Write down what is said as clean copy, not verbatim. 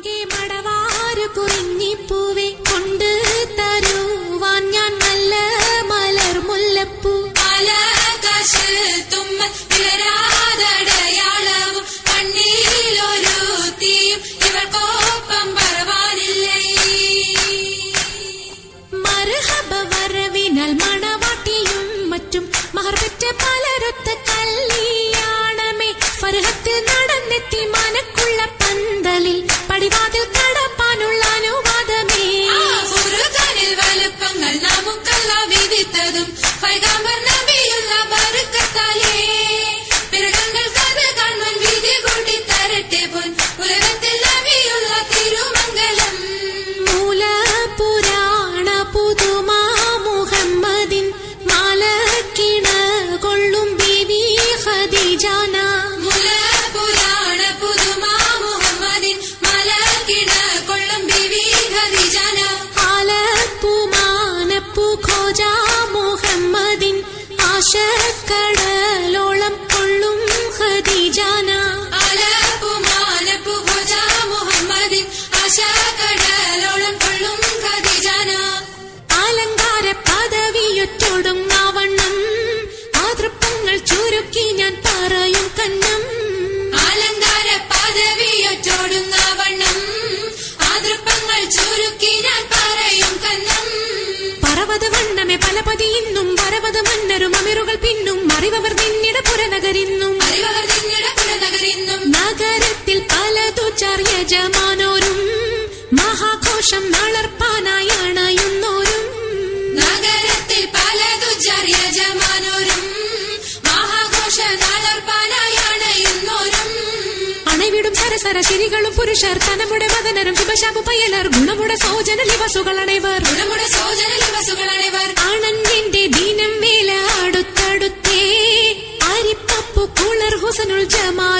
മങ്കെ മടവാരു കുറിഞ്ഞിപ്പൂവെ കൊണ്ട് തരുവാൻ ഞാൻ നല്ല മലർ മുല്ലപ്പൂ ആകാശ് തുമ്മ വിളരാതടയാളവും കണ്ണിലൊരു തീയും ഇവർക്കൊപ്പം പറവാനില്ലേ. മർഹബ വരവിനാൽ മണവാട്ടിയും മറ്റും മഹർപെറ്റ പലരൊത്ത കല്യാണമേ ഫർഹത്തിൽ നടന്നെത്തി മനക്കുള്ള പന്തലിൽ പടിവാതിൽ കടപ്പാനുള്ള അനുവാദമേ. ഫുർഖാനിൽ വലുപ്പങ്ങൾ നമുക്കല്ല വിധിത്തതും പൈഗാംബർ നബിയുള്ള ബർക്കത്താലേ. പിറകങ്ങൾക്കത് കാണുവാൻ വിധി കൂട്ടി തരട്ടെ പോൻ ഉലകത്തിൽ നബിയുള്ള തിരുമംഗലം. മൂലപുരാണ പുതുമാ മുഹമ്മദിൻ മാലക്കിണ കൊള്ളും ബീവി ഖദീജാന. മുലപുരാണ പുതുമാ മുഹമ്മദിൻ മലക്കിണ കൊള്ളും ബിവി ഖദീജാന. ആലപ്പുമാനപ്പു ഖോജ മുഹമ്മദിൻ ആശക്കടലോളം കൊള്ളും ഖദീജാന. ആലപ്പുമാനപ്പു ഖോജ മുഹമ്മദിൻ ആശക്കടലോളം കൊള്ളും ഖദീജാന. അലങ്കാര പദവിയൊറ്റൊടുങ്ങാവണ്ണം മാതൃപ്പങ്ങൾ ചുരുക്കി ഞാൻ പറയും കന്നം. അലങ്കാര പദവിയൊറ്റോടുന്ന വണ്ണം ആതൃപ്പങ്ങൾ ചുരുക്കി ഞാൻ പറയും കന്നം. പറവത വണ്ണമേ പലപതി ഇന്നും വരവത മന്നരും അമിറുകൾ പിന്നും അറിവർ നിന്നിട പുരനഗരിന്നും. അറിവർ നിന്നിട പുരനഗരിന്നും. നഗരത്തിൽ പലതു ചാർയജമാനോരും മഹാഘോഷം നളർപ്പാനായി അണയുന്നോരും. നഗരത്തിൽ പലതു ചര്യജമാനോരും മഹാഘോഷ നാളർപ്പാനായി അണയുന്നോരും. അണവിടും സരസര ശിരികളും പുരുഷർ തനമുടെ വദനരും ശുഭശാപു പയലർ ഗുണമുടെ സോജന ലിവസുകളണവർ. ഗുണമുടെ സോജന ലിവസുകളണവർ. ആണന്റെ ദീനം വേല അടുത്തടുത്തേ അരിപ്പപ്പു കുളർ ഹുസനുൽ ജമാൽ